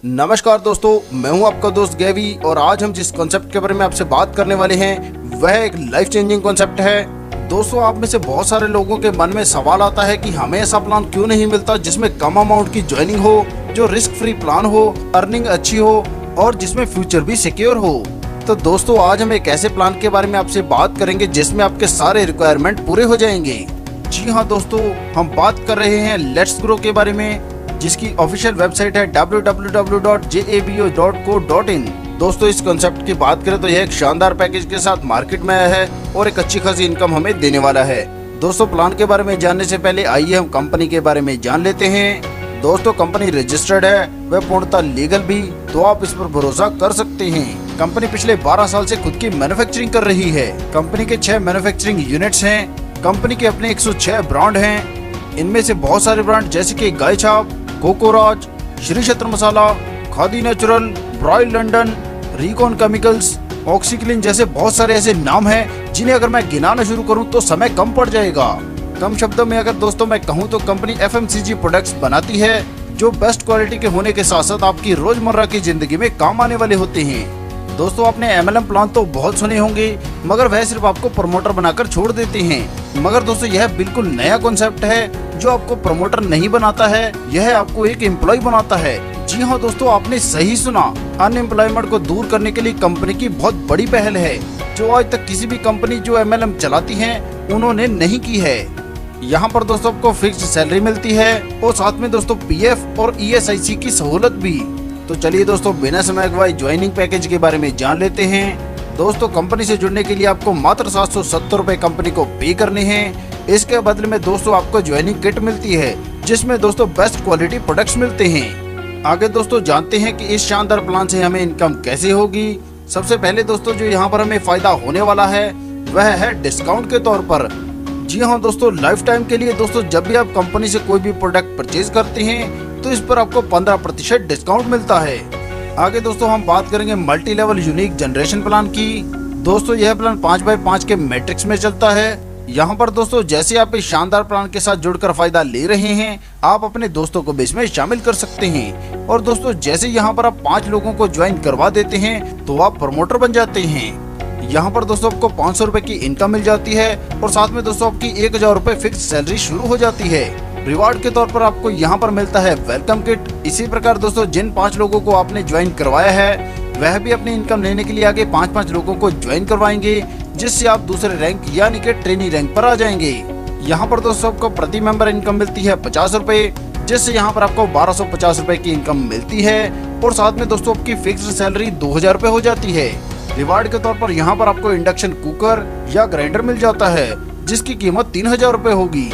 नमस्कार दोस्तों, मैं हूं आपका दोस्त गैवी और आज हम जिस कॉन्सेप्ट के बारे में आपसे बात करने वाले हैं वह एक लाइफ चेंजिंग कॉन्सेप्ट है। दोस्तों, आप में से बहुत सारे लोगों के मन में सवाल आता है कि हमें ऐसा प्लान क्यों नहीं मिलता जिसमें कम अमाउंट की ज्वाइनिंग हो, जो रिस्क फ्री प्लान हो, अर्निंग अच्छी हो और जिसमें फ्यूचर भी सिक्योर हो। तो दोस्तों, आज हम एक ऐसे प्लान के बारे में आपसे बात करेंगे जिसमें आपके सारे रिक्वायरमेंट पूरे हो जाएंगे। जी हाँ दोस्तों, हम बात कर रहे हैं लेट्स ग्रो के बारे में, जिसकी ऑफिशियल वेबसाइट है www.jabo.co.in। दोस्तों, इस कॉन्सेप्ट की बात करें तो यह एक शानदार पैकेज के साथ मार्केट में आया है और एक अच्छी खासी इनकम हमें देने वाला है। दोस्तों, प्लान के बारे में जानने से पहले आइए हम कंपनी के बारे में जान लेते हैं। दोस्तों, कंपनी रजिस्टर्ड है, वह पूर्णतः लीगल भी, तो आप इस पर भरोसा कर सकते हैं। कंपनी पिछले 12 साल से खुद की मैन्युफैक्चरिंग कर रही है। कंपनी के 6 मैन्युफैक्चरिंग यूनिट्स हैं। कंपनी के अपने 106 ब्रांड हैं। इनमें से बहुत सारे ब्रांड जैसे कि गाय छाप, Kokoraj, Shri Kshetra Masala, Khadi natural, Broyal London, Recon chemicals, Oxyclean जैसे बहुत सारे ऐसे नाम हैं जिन्हें अगर मैं गिनाना शुरू करूं तो समय कम पड़ जाएगा। कम शब्दों में अगर दोस्तों मैं कहूं तो कंपनी FMCG प्रोडक्ट्स बनाती है जो बेस्ट क्वालिटी के होने के साथ साथ आपकी रोजमर्रा की जिंदगी में काम आने वाले होते हैं। दोस्तों, आपने MLM प्लान तो बहुत सुने होंगे मगर वह सिर्फ आपको प्रमोटर बनाकर छोड़ देते हैं। मगर दोस्तों, यह बिल्कुल नया कॉन्सेप्ट है जो आपको प्रमोटर नहीं बनाता है, यह आपको एक एम्प्लॉय बनाता है। जी हाँ दोस्तों, आपने सही सुना। अनएम्प्लॉयमेंट को दूर करने के लिए कंपनी की बहुत बड़ी पहल है जो आज तक किसी भी कंपनी जो MLM चलाती है उन्होंने नहीं की है। यहाँ पर दोस्तों आपको फिक्स्ड सैलरी मिलती है और साथ में दोस्तों PF और ESIC की सहूलत भी। तो चलिए दोस्तों, बिना समय गवाए ज्वाइनिंग पैकेज के बारे में जान लेते हैं। दोस्तों, कंपनी से जुड़ने के लिए आपको मात्र 770 रुपए कंपनी को पे करने हैं। इसके बदले में दोस्तों आपको ज्वाइनिंग किट मिलती है जिसमें दोस्तों बेस्ट क्वालिटी प्रोडक्ट्स मिलते हैं। आगे दोस्तों जानते हैं कि इस शानदार प्लान से हमें इनकम कैसे होगी। सबसे पहले दोस्तों जो यहाँ पर हमें फायदा होने वाला है वह है डिस्काउंट के तौर पर। जी हाँ दोस्तों, लाइफ टाइम के लिए दोस्तों जब भी आप कंपनी से कोई भी प्रोडक्ट परचेज करते हैं तो इस पर आपको 15% डिस्काउंट मिलता है। आगे दोस्तों हम बात करेंगे multi level unique generation plan की। दोस्तों, यह प्लान 5x5 के मैट्रिक्स में चलता है। यहाँ पर दोस्तों जैसे आप इस शानदार प्लान के साथ जुड़कर फायदा ले रहे हैं, आप अपने दोस्तों को भी इसमें शामिल कर सकते हैं। और दोस्तों जैसे यहाँ पर आप 5 लोगों को ज्वाइन करवा देते हैं तो आप प्रमोटर बन जाते हैं। यहाँ पर दोस्तों आपको 500 रुपए की इनकम मिल जाती है और साथ में दोस्तों आपकी 1000 रुपए फिक्स सैलरी शुरू हो जाती है। रिवार्ड के तौर पर आपको यहाँ पर मिलता है वेलकम किट। इसी प्रकार दोस्तों जिन 5 लोगों को आपने ज्वाइन करवाया है वह भी अपनी इनकम लेने के लिए आगे 5-5 लोगों को ज्वाइन करवाएंगे, जिससे आप दूसरे रैंक यानी कि ट्रेनी रैंक पर आ जाएंगे। यहाँ पर दोस्तों आपको प्रति मेंबर इनकम मिलती है 50 रुपए, जिससे यहाँ पर आपको 1250 रुपए की इनकम मिलती है और साथ में दोस्तों आपकी फिक्स्ड सैलरी 2000 रुपए हो जाती है। रिवार्ड के तौर पर यहाँ पर आपको इंडक्शन कुकर या ग्राइंडर मिल जाता है जिसकी कीमत 3000 रुपए होगी।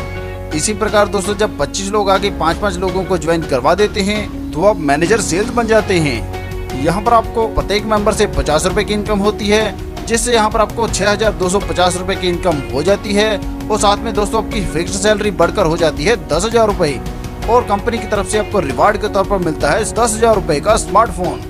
इसी प्रकार दोस्तों जब 25 लोग आगे 5-5 लोगों को ज्वाइन करवा देते हैं तो आप मैनेजर सेल्स बन जाते हैं। यहाँ पर आपको प्रत्येक मेंबर से 50 रुपए की इनकम होती है, जिससे यहाँ पर आपको 6250 रुपए की इनकम हो जाती है और साथ में दोस्तों आपकी फिक्स्ड सैलरी बढ़कर हो जाती है 10,000 रुपए और कंपनी की तरफ से आपको रिवार्ड के तौर पर मिलता है 10,000 रुपए का स्मार्टफोन।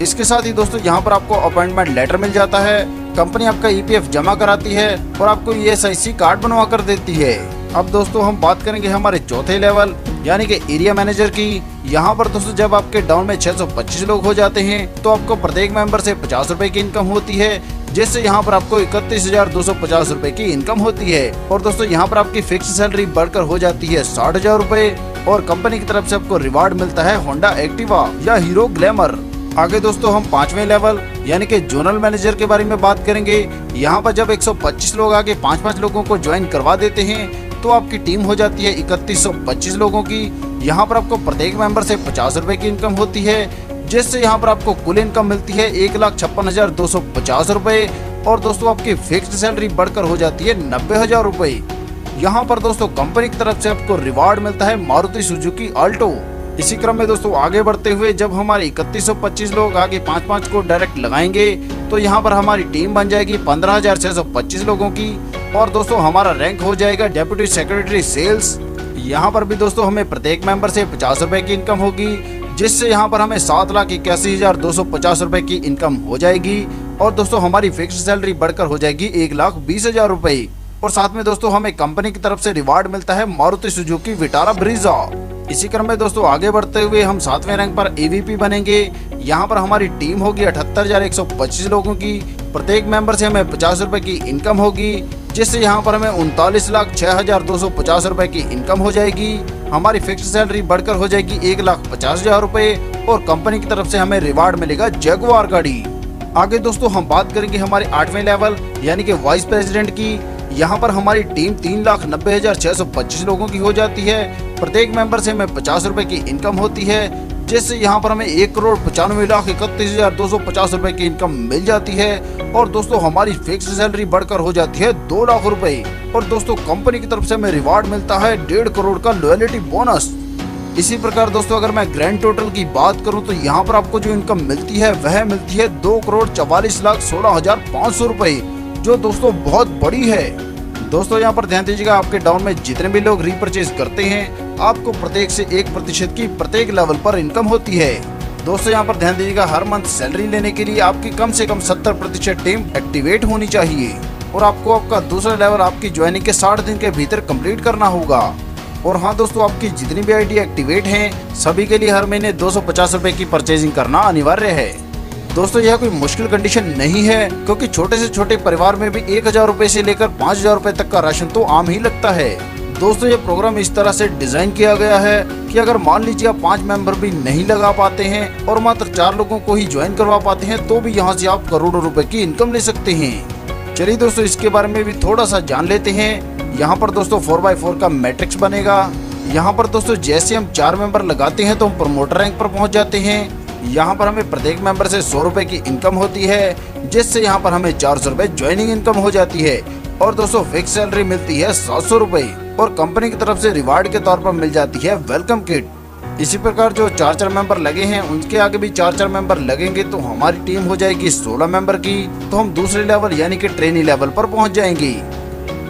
इसके साथ ही दोस्तों यहाँ पर आपको अपॉइंटमेंट लेटर मिल जाता है, कंपनी आपका EPF जमा कराती है और आपको ESIC कार्ड बनवा कर देती है। अब दोस्तों हम बात करेंगे हमारे चौथे लेवल यानी कि एरिया मैनेजर की। यहाँ पर दोस्तों जब आपके डाउन में 625 लोग हो जाते हैं तो आपको प्रत्येक मेंबर से 50 रुपए की इनकम होती है, जिससे यहाँ पर आपको 31,250 रुपए की इनकम होती है और दोस्तों यहाँ पर आपकी फिक्स सैलरी बढ़कर हो जाती है 60,000 रुपए और कंपनी की तरफ से आपको रिवार्ड मिलता है होंडा एक्टिवा या हीरो ग्लैमर। आगे दोस्तों हम 5वें लेवल यानी कि जोनल मैनेजर के बारे में बात करेंगे। यहाँ पर जब 125 लोग आगे 5-5 लोगों को ज्वाइन करवा देते हैं तो आपकी टीम हो जाती है 3125 लोगों की। यहाँ पर आपको प्रत्येक मेंबर से 50 रुपए की इनकम होती है, जिससे यहाँ पर आपको कुल इनकम मिलती है 1,56,250 रुपए और दोस्तों आपकी फिक्स्ड सैलरी बढ़कर हो जाती है 90,000 रुपए। यहाँ पर दोस्तों कंपनी की तरफ से आपको रिवार्ड मिलता है मारुति सुजुकी अल्टो। इसी क्रम में दोस्तों आगे बढ़ते हुए जब हमारे 3125 लोग आगे 5-5 को डायरेक्ट लगाएंगे तो यहाँ पर हमारी टीम बन जाएगी 15,625 लोगों की और दोस्तों हमारा रैंक हो जाएगा डेप्यूटी सेक्रेटरी सेल्स। यहाँ पर भी दोस्तों हमें प्रत्येक मेंबर से 50 रुपए की इनकम होगी, जिससे यहाँ पर हमें 7,81,250 रुपए की इनकम हो जाएगी और दोस्तों हमारी फिक्स्ड सैलरी बढ़कर हो जाएगी 1,20,000 रुपए। और साथ में दोस्तों हमें कंपनी की तरफ से रिवार्ड मिलता है मारुति सुजुकी विटारा ब्रीजा। इसी क्रम में दोस्तों आगे बढ़ते हुए हम 7वें रैंक पर एवीपी बनेंगे। यहाँ पर हमारी टीम होगी 78,125 लोगों की। प्रत्येक मेंबर से हमें 50 रुपए की इनकम होगी, जिससे यहाँ पर हमें 39,06,250 रुपए की इनकम हो जाएगी। हमारी फिक्स सैलरी बढ़कर हो जाएगी 1,50,000 रुपए और कंपनी की तरफ से हमें रिवार्ड मिलेगा जगुआर गाड़ी। आगे दोस्तों हम बात करेंगे हमारे 8वें लेवल यानी कि वाइस प्रेसिडेंट की। यहाँ पर हमारी टीम 3,90,625 लोगों की हो जाती है। प्रत्येक मेंबर से हमें 50 रुपए की इनकम होती है, जिससे यहाँ पर हमें 1,95,31,250 रुपए की इनकम मिल जाती है। और दोस्तों हमारी फिक्स सैलरी बढ़कर हो जाती है 2 लाख रुपए। और दोस्तों कंपनी की तरफ से हमें रिवार्ड मिलता है 1.5 करोड़ का लॉयल्टी बोनस। इसी प्रकार दोस्तों अगर मैं ग्रैंड टोटल की बात करूं तो यहाँ पर आपको जो इनकम मिलती है वह मिलती है 2,44,16,500 रुपए, जो दोस्तों बहुत बड़ी है। दोस्तों यहाँ पर ध्यान दीजिएगा, आपके डाउन में जितने भी लोग रीपरचेज करते हैं आपको प्रत्येक से 1% की प्रत्येक लेवल पर इनकम होती है। दोस्तों यहाँ पर ध्यान दीजिएगा, हर मंथ सैलरी लेने के लिए आपकी कम से कम 70% टीम एक्टिवेट होनी चाहिए और आपको आपका दूसरा लेवल आपकी ज्वाइनिंग के 60 दिन के भीतर कंप्लीट करना होगा। और हाँ दोस्तों, आपकी जितनी भी आईडी एक्टिवेट हैं सभी के लिए हर महीने 250 रुपए की परचेजिंग करना अनिवार्य है। दोस्तों यह कोई मुश्किल कंडीशन नहीं है, क्योंकि छोटे से छोटे परिवार में भी 1,000 रुपए से लेकर 5,000 रुपए तक का राशन तो आम ही लगता है। दोस्तों ये प्रोग्राम इस तरह से डिजाइन किया गया है कि अगर मान लीजिए आप 5 मेंबर भी नहीं लगा पाते हैं और मात्र 4 लोगों को ही ज्वाइन करवा पाते हैं तो भी यहाँ से आप करोड़ों रुपए की इनकम ले सकते हैं। चलिए दोस्तों इसके बारे में भी थोड़ा सा जान लेते हैं। यहाँ पर दोस्तों 4x4 का मैट्रिक्स बनेगा। यहाँ पर दोस्तों जैसे हम 4 मेंबर लगाते हैं तो हम प्रमोटर रैंक पर पहुँच जाते हैं। यहाँ पर हमें प्रत्येक मेंबर से 100 रुपए की इनकम होती है, जिससे यहाँ पर हमें 400 रुपए ज्वाइनिंग इनकम हो जाती है। और दोस्तों फिक्स सैलरी मिलती है 700 रुपए और कंपनी की तरफ से रिवार्ड के तौर पर मिल जाती है वेलकम किट। इसी प्रकार जो 4 मेंबर लगे हैं उनके आगे भी 4 मेंबर लगेंगे तो हमारी टीम हो जाएगी 16 मेंबर की। तो हम दूसरे लेवल यानी कि ट्रेनी लेवल पर पहुँच जाएंगे।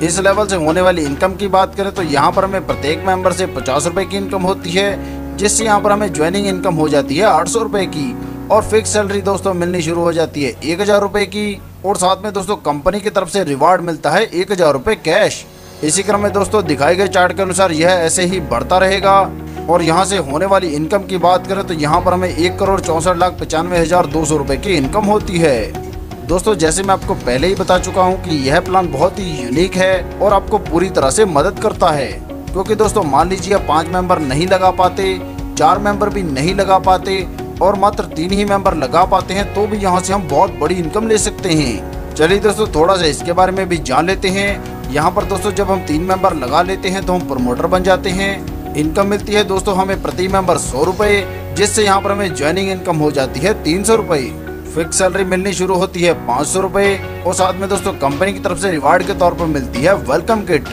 इस लेवल से होने वाली इनकम की बात करें तो यहाँ पर हमें प्रत्येक मेंबर से 50 रुपए की इनकम होती है, जिससे यहाँ पर हमें ज्वाइनिंग इनकम हो जाती है 800 रुपए की। और फिक्स सैलरी दोस्तों मिलनी शुरू हो जाती है 1,000 रुपए की। और साथ में दोस्तों कंपनी की तरफ से रिवार्ड मिलता है 1,000 रुपए कैश। इसी क्रम में दोस्तों दिखाए गए चार्ट के अनुसार यह ऐसे ही बढ़ता रहेगा। और यहाँ से होने वाली इनकम की बात करें तो यहाँ पर हमें 1,64,95,200 रुपए की इनकम होती है। दोस्तों जैसे मैं आपको पहले ही बता चुका हूँ कि यह प्लान बहुत ही यूनिक है और आपको पूरी तरह से मदद करता है, क्योंकि दोस्तों मान लीजिए आप 5 मेंबर नहीं लगा पाते, 4 मेंबर भी नहीं लगा पाते और मात्र 3 ही मेंबर लगा पाते हैं तो भी यहाँ से हम बहुत बड़ी इनकम ले सकते हैं। चलिए दोस्तों थोड़ा सा इसके बारे में भी जान लेते हैं। यहाँ पर दोस्तों जब हम 3 मेंबर लगा लेते हैं तो हम प्रमोटर बन जाते हैं। इनकम मिलती है दोस्तों हमें प्रति मेंबर 100 रुपए, जिससे यहाँ पर हमें ज्वाइनिंग इनकम हो जाती है 300 रुपए। फिक्स सैलरी मिलनी शुरू होती है 500 रुपए और साथ में दोस्तों कंपनी की तरफ से रिवार्ड के तौर पर मिलती है वेलकम किट।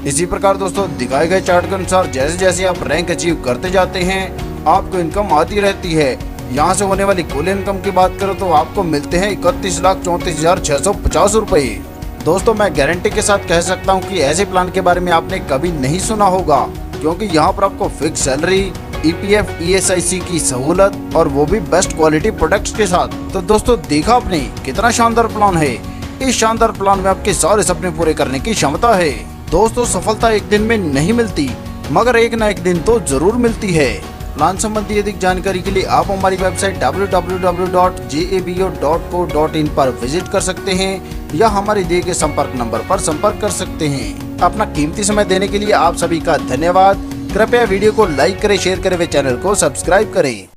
इसी प्रकार दोस्तों दिखाए गए चार्ट के अनुसार जैसे जैसे आप रैंक अचीव करते जाते हैं आपको इनकम आती रहती है। यहाँ से होने वाली कुल इनकम की बात करो तो आपको मिलते हैं 31,34,650 रुपए। दोस्तों मैं गारंटी के साथ कह सकता हूँ कि ऐसे प्लान के बारे में आपने कभी नहीं सुना होगा, क्योंकि यहाँ पर आपको फिक्स सैलरी, EPF, ESIC की सहूलत और वो भी बेस्ट क्वालिटी प्रोडक्ट्स के साथ। तो दोस्तों देखा आपने कितना शानदार प्लान है। इस शानदार प्लान में आपके सारे सपने पूरे करने की क्षमता है। दोस्तों सफलता एक दिन में नहीं मिलती, मगर एक न एक दिन तो जरूर मिलती है। प्लान संबंधी अधिक जानकारी के लिए आप हमारी वेबसाइट www.jabo.co.in पर विजिट कर सकते हैं या हमारे दिए गए संपर्क नंबर पर संपर्क कर सकते हैं। अपना कीमती समय देने के लिए आप सभी का धन्यवाद। कृपया वीडियो को लाइक करें, शेयर करें व चैनल को सब्सक्राइब करें।